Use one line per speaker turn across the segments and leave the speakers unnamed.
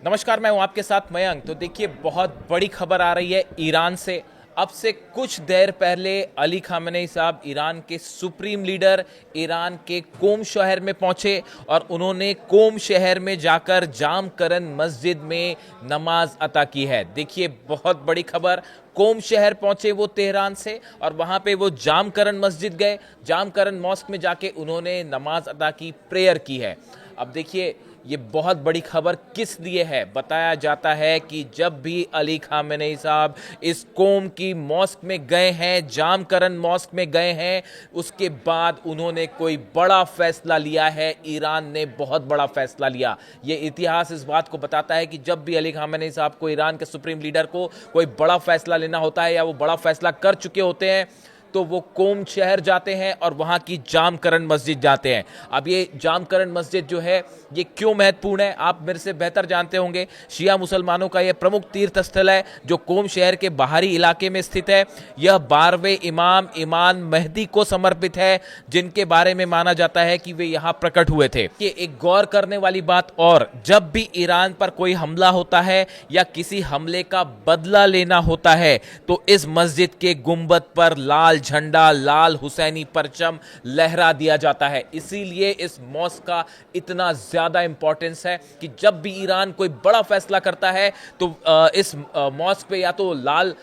नमस्कार, मैं हूं आपके साथ मयंक। तो देखिए, बहुत बड़ी खबर आ रही है ईरान से। अब से कुछ देर पहले अली खामेनेई साहब, ईरान के सुप्रीम लीडर, ईरान के कोम शहर में पहुंचे और उन्होंने कोम शहर में जाकर जामकरन मस्जिद में नमाज अता की है। देखिए, बहुत बड़ी खबर। कोम शहर पहुंचे वो तेहरान से और वहां पे वो जामकरन मस्जिद गए। जामकरन मॉस्क में जाके उन्होंने नमाज अदा की, प्रेयर की है। अब देखिए, ये बहुत बड़ी खबर किस लिए है। बताया जाता है कि जब भी अली खामेनेई साहब इस कोम की मॉस्क में गए हैं, जामकरन मॉस्क में गए हैं, उसके बाद उन्होंने कोई बड़ा फैसला लिया है। ईरान ने बहुत बड़ा फैसला लिया। ये इतिहास इस बात को बताता है कि जब भी अली खामेनेई साहब को, ईरान के सुप्रीम लीडर को, कोई बड़ा फैसला लेना होता है या वो बड़ा फैसला कर चुके होते हैं तो वो कोम शहर जाते हैं और वहां की जामकरन मस्जिद जाते हैं। अब ये जामकरन मस्जिद जो है, ये क्यों महत्वपूर्ण है, आप मेरे से बेहतर जानते होंगे। शिया मुसलमानों का यह प्रमुख तीर्थ स्थल है जो कोम शहर के बाहरी इलाके में स्थित है। यह 12वें इमाम मेहदी को समर्पित है, जिनके बारे में माना जाता है कि वे यहां प्रकट हुए थे। ये एक गौर करने वाली बात, और जब भी ईरान पर कोई हमला होता है या किसी हमले का बदला लेना होता है तो इस मस्जिद के गुंबद पर लाल झंडा, लाल हुसैनी परचम लहरा दिया जाता है। इसीलिए इस मॉस्क का इतना ज्यादा इंपॉर्टेंस है कि जब भी ईरान कोई बड़ा फैसला करता है तो इस मॉस्क पे या तो लाल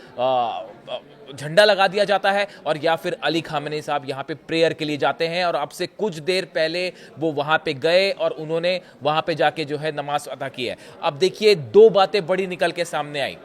झंडा लगा दिया जाता है और या फिर अली खामेनेई साहब यहां पे प्रेयर के लिए जाते हैं। और अब से कुछ देर पहले वो वहां पे गए और उन्होंने वहां पे जाके जो है नमाज अदा की है। अब देखिए, दो बातें बड़ी निकल के सामने आई।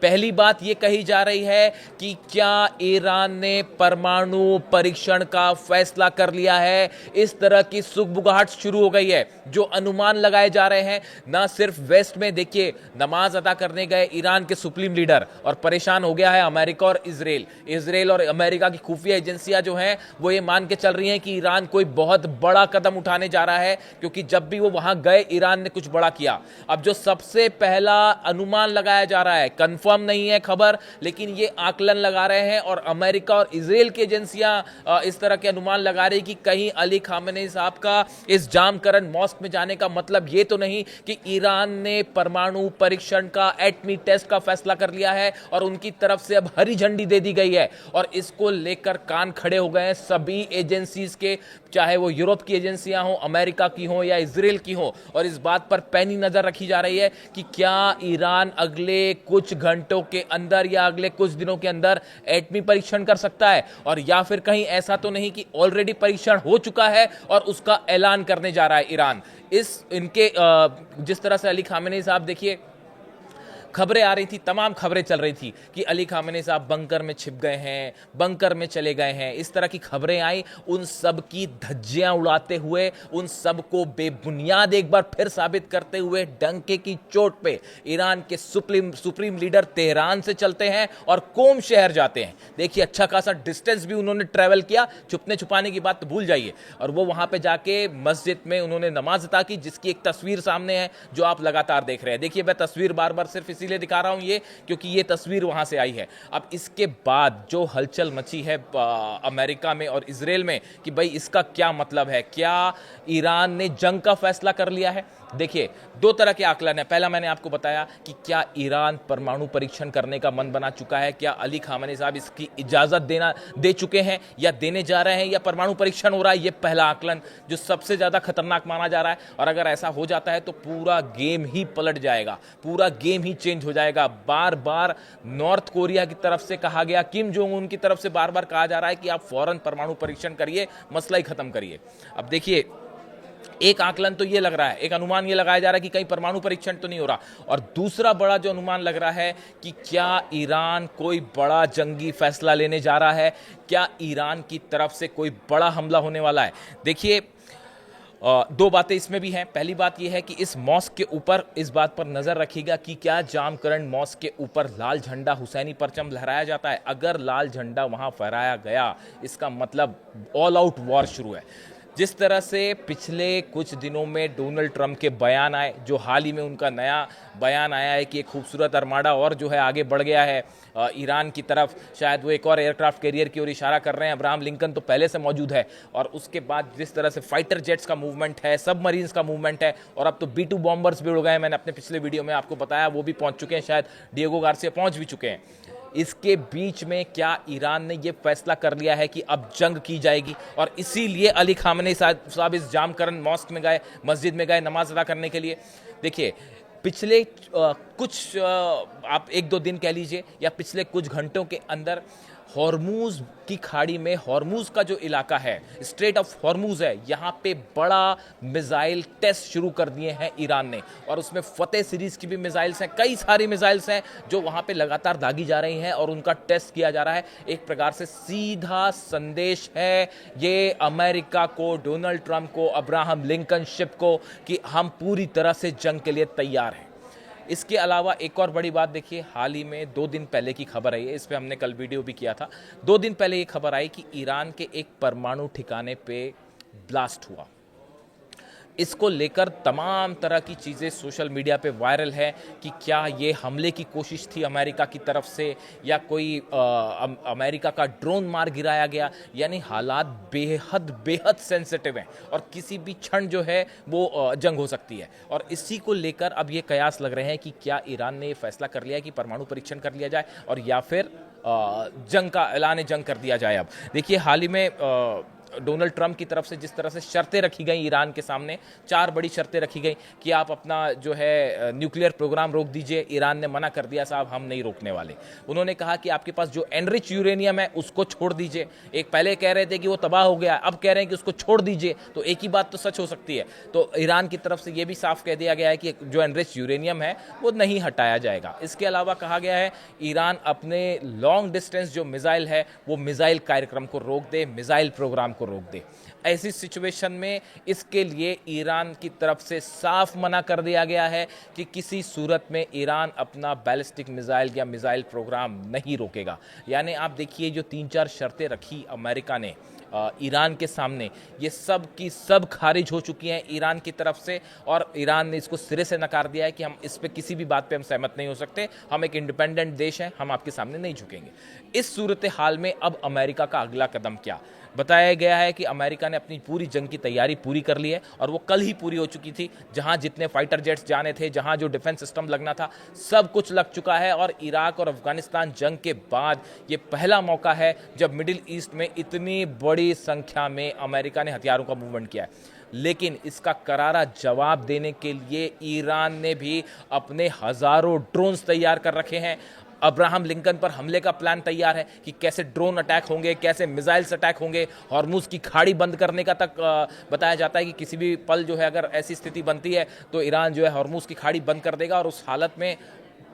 पहली बात ये कही जा रही है कि क्या ईरान ने परमाणु परीक्षण का फैसला कर लिया है। इस तरह की सुगबुगाहट शुरू हो गई है। जो अनुमान लगाए जा रहे हैं, ना सिर्फ वेस्ट में, देखिए, नमाज अदा करने गए ईरान के सुप्रीम लीडर और परेशान हो गया है अमेरिका और इजराइल और अमेरिका की खुफिया एजेंसियां जो हैं वो ये मान के चल रही हैं कि ईरान कोई बहुत बड़ा कदम उठाने जा रहा है, क्योंकि जब भी वो वहां गए ईरान ने कुछ बड़ा किया। अब जो सबसे पहला अनुमान लगाया जा रहा है, कंफर्म नहीं है खबर, लेकिन ये आकलन लगा रहे हैं और अमेरिका और इजराइल की एजेंसियां इस तरह के अनुमान लगा रही कि कहीं अली खामेनेई साहब का इस जामकरन मॉस्क में जाने का मतलब ये तो नहीं कि ईरान ने परमाणु परीक्षण का, एटमी टेस्ट का फैसला कर लिया है और उनकी तरफ से अब हरी झंडी दे दी गई है। और इसको लेकर कान खड़े हो गए हैं सभी एजेंसीज के, चाहे वो यूरोप की एजेंसियां हो, अमेरिका की हो या इजराइल की हो। और इस बात पर पैनी नजर रखी जा रही है कि क्या ईरान अगले कुछ घंटों के अंदर या अगले कुछ दिनों के अंदर एटमी परीक्षण कर सकता है, और या फिर कहीं ऐसा तो नहीं कि ऑलरेडी परीक्षण हो चुका है और उसका ऐलान करने जा रहा है ईरान। जिस तरह से अली खामेनेई साहब, देखिए, खबरें आ रही थी, तमाम खबरें चल रही थी कि अली खामेनेई साहब बंकर में छिप गए हैं, बंकर में चले गए हैं, इस तरह की खबरें आई। उन सब की धज्जियां उड़ाते हुए, उन सब को बेबुनियाद एक बार फिर साबित करते हुए, डंके की चोट पे ईरान के सुप्रीम लीडर तेहरान से चलते हैं और कोम शहर जाते हैं। देखिए, अच्छा खासा डिस्टेंस भी उन्होंने ट्रेवल किया, छुपने छुपाने की बात तो भूल जाइए। और वो वहां पे जाके मस्जिद में उन्होंने नमाज अता की, जिसकी एक तस्वीर सामने है जो आप लगातार देख रहे हैं। देखिए, मैं तस्वीर बार बार सिर्फ इसीलिए दिखा रहा हूं ये क्योंकि ये तस्वीर वहां से आई है। अब इसके बाद जो हलचल मची है अमेरिका में और इजराइल में कि भाई इसका क्या मतलब है, क्या ईरान ने जंग का फैसला कर लिया है। देखिए, दो तरह के आकलन है। पहला मैंने आपको बताया कि क्या ईरान परमाणु परीक्षण करने का मन बना चुका है, क्या अली खामेनेई साहब इसकी इजाजत दे चुके हैं या देने जा रहे हैं, या परमाणु परीक्षण हो रहा है। ये पहला आकलन जो सबसे ज्यादा खतरनाक माना जा रहा है। और अगर ऐसा हो जाता है तो पूरा गेम ही पलट जाएगा, पूरा गेम ही चेंज हो जाएगा। बार बार नॉर्थ कोरिया की तरफ से कहा गया, किम जोंग उन की तरफ से बार बार कहा जा रहा है कि आप फौरन परमाणु परीक्षण करिए, मसला ही खत्म करिए। अब देखिए, एक आकलन तो ये लग रहा है, एक अनुमान ये लगाया जा रहा है कि कहीं परमाणु परीक्षण तो नहीं हो रहा। और दूसरा बड़ा जो अनुमान लग रहा है कि क्या ईरान कोई बड़ा जंगी फैसला लेने जा रहा है, क्या ईरान की तरफ से कोई बड़ा हमला होने वाला है। देखिए, दो बातें इसमें भी हैं। पहली बात यह है कि इस मॉस्क के ऊपर इस बात पर नजर रखिएगा कि क्या जामकरन मॉस्क के ऊपर लाल झंडा, हुसैनी परचम लहराया जाता है। अगर लाल झंडा वहां फहराया गया, इसका मतलब ऑल आउट वॉर शुरू है। जिस तरह से पिछले कुछ दिनों में डोनाल्ड ट्रंप के बयान आए, जो हाल ही में उनका नया बयान आया है कि एक खूबसूरत अरमाडा और जो है आगे बढ़ गया है ईरान की तरफ, शायद वो एक और एयरक्राफ्ट कैरियर की ओर इशारा कर रहे हैं। अब्राहम लिंकन तो पहले से मौजूद है, और उसके बाद जिस तरह से फाइटर जेट्स का मूवमेंट है, सबमरीन्स का मूवमेंट है, और अब तो B-2 बॉम्बर्स भी उड़ गए हैं। मैंने अपने पिछले वीडियो में आपको बताया, वो भी पहुंच चुके हैं, शायद डिएगो गार्सिया पहुंच भी चुके हैं। इसके बीच में क्या ईरान ने यह फैसला कर लिया है कि अब जंग की जाएगी, और इसीलिए अली खामेनी साहब इस जामकरन मॉस्क में गए, मस्जिद में गए नमाज अदा करने के लिए। देखिए, पिछले कुछ आप 1-2 दिन कह लीजिए, या पिछले कुछ घंटों के अंदर हॉर्मूज की खाड़ी में, हॉर्मूज का जो इलाका है, स्ट्रेट ऑफ हॉर्मूज है, यहाँ पे बड़ा मिसाइल टेस्ट शुरू कर दिए हैं ईरान ने, और उसमें फतेह सीरीज की भी मिसाइल्स हैं, कई सारी मिसाइल्स हैं जो वहाँ पे लगातार दागी जा रही हैं और उनका टेस्ट किया जा रहा है। एक प्रकार से सीधा संदेश है ये अमेरिका को, डोनाल्ड ट्रंप को, अब्राहम लिंकन शिप को, कि हम पूरी तरह से जंग के लिए तैयार हैं। इसके अलावा एक और बड़ी बात देखिए, हाल ही में 2 दिन पहले की खबर आई है, इस पे हमने कल वीडियो भी किया था। 2 दिन पहले ये खबर आई कि ईरान के एक परमाणु ठिकाने पे ब्लास्ट हुआ। इसको लेकर तमाम तरह की चीज़ें सोशल मीडिया पे वायरल है कि क्या ये हमले की कोशिश थी अमेरिका की तरफ से, या कोई अमेरिका का ड्रोन मार गिराया गया। यानी हालात बेहद बेहद सेंसिटिव हैं, और किसी भी क्षण जो है वो जंग हो सकती है। और इसी को लेकर अब ये कयास लग रहे हैं कि क्या ईरान ने ये फैसला कर लिया कि परमाणु परीक्षण कर लिया जाए, और या फिर जंग का ऐलान जंग कर दिया जाए। अब देखिए, हाल ही में डोनाल्ड ट्रंप की तरफ से जिस तरह से शर्तें रखी गई ईरान के सामने, 4 बड़ी शर्तें रखी गई कि आप अपना जो है न्यूक्लियर प्रोग्राम रोक दीजिए। ईरान ने मना कर दिया, साहब हम नहीं रोकने वाले। उन्होंने कहा कि आपके पास जो एनरिच यूरेनियम है उसको छोड़ दीजिए। एक पहले कह रहे थे कि वो तबाह हो गया, अब कह रहे हैं कि उसको छोड़ दीजिए। तो एक ही बात तो सच हो सकती है। तो ईरान की तरफ से ये भी साफ कह दिया गया है कि जो एनरिच यूरेनियम है वो नहीं हटाया जाएगा। इसके अलावा कहा गया है ईरान अपने लॉन्ग डिस्टेंस जो मिसाइल है वो मिसाइल कार्यक्रम को रोक दे, मिसाइल प्रोग्राम को रोक दे। ऐसी सिचुएशन में इसके लिए ईरान की तरफ से साफ मना कर दिया गया है कि किसी सूरत में ईरान अपना बैलिस्टिक मिसाइल या मिसाइल प्रोग्राम नहीं रोकेगा। यानी आप देखिए, जो 3-4 शर्तें रखी अमेरिका ने ईरान के सामने, ये सब की सब खारिज हो चुकी हैं ईरान की तरफ से, और ईरान ने इसको सिरे से नकार दिया है कि हम इस पे किसी भी बात पे हम सहमत नहीं हो सकते, हम एक इंडिपेंडेंट देश हैं, हम आपके सामने नहीं झुकेंगे। इस सूरत हाल में अब अमेरिका का अगला कदम क्या? बताया गया है कि अमेरिका ने अपनी पूरी जंग की तैयारी पूरी कर ली है, और वो कल ही पूरी हो चुकी थी। जहां जितने फाइटर जेट्स जाने थे, जहां जो डिफेंस सिस्टम लगना था, सब कुछ लग चुका है। और इराक और अफगानिस्तान जंग के बाद ये पहला मौका है जब मिडिल ईस्ट में इतनी बड़ी संख्या में अमेरिका ने हथियारों का मूवमेंट किया है। लेकिन इसका करारा जवाब देने के लिए ईरान ने भी अपने हजारों ड्रोन्स तैयार कर रखे हैं। अब्राहम लिंकन पर हमले का प्लान तैयार है कि कैसे ड्रोन अटैक होंगे, कैसे मिसाइल्स अटैक होंगे। हॉर्मुज की खाड़ी बंद करने का तक बताया जाता है कि किसी भी पल जो है अगर ऐसी स्थिति बनती है तो ईरान जो है हॉर्मुज की खाड़ी बंद कर देगा, और उस हालत में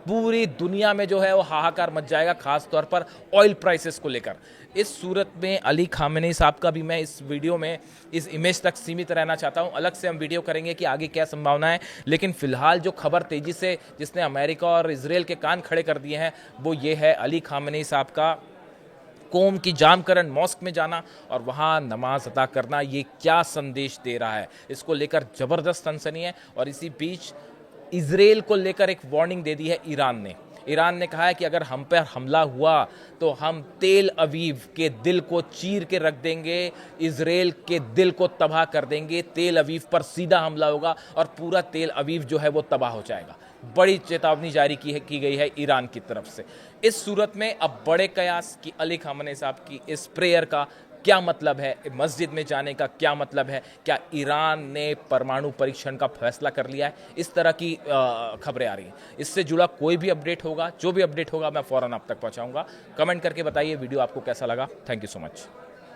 पूरी दुनिया में जो है वो हाहाकार मच जाएगा, खास तौर पर ऑयल प्राइसेस को लेकर। इस सूरत में अली खामेनी साहब का भी मैं इस वीडियो में इस इमेज तक सीमित रहना चाहता हूं। अलग से हम वीडियो करेंगे कि आगे क्या संभावना है, लेकिन फिलहाल जो खबर तेजी से जिसने अमेरिका और इजराइल के कान खड़े कर दिए हैं वो ये है अली खामेनी साहब का कोम की जामकरन मॉस्क में जाना और वहाँ नमाज अदा करना। ये क्या संदेश दे रहा है, इसको लेकर ज़बरदस्त सनसनी है। और इसी बीच इजराइल को लेकर एक वार्निंग दे दी है ईरान ने कहा है कि अगर हम पर हमला हुआ तो हम तेल अवीव के दिल को चीर के रख देंगे, इजराइल के दिल को तबाह कर देंगे। तेल अवीव पर सीधा हमला होगा और पूरा तेल अवीव जो है वो तबाह हो जाएगा। बड़ी चेतावनी जारी की गई है ईरान की तरफ से। इस सूरत में अब बड़े कयास कि अली खामेनी साहब की इस प्रेयर का क्या मतलब है, मस्जिद में जाने का क्या मतलब है, क्या ईरान ने परमाणु परीक्षण का फैसला कर लिया है, इस तरह की खबरें आ रही हैं। इससे जुड़ा कोई भी अपडेट होगा, जो भी अपडेट होगा मैं फ़ौरन आप तक पहुंचाऊंगा। कमेंट करके बताइए वीडियो आपको कैसा लगा। Thank you so much.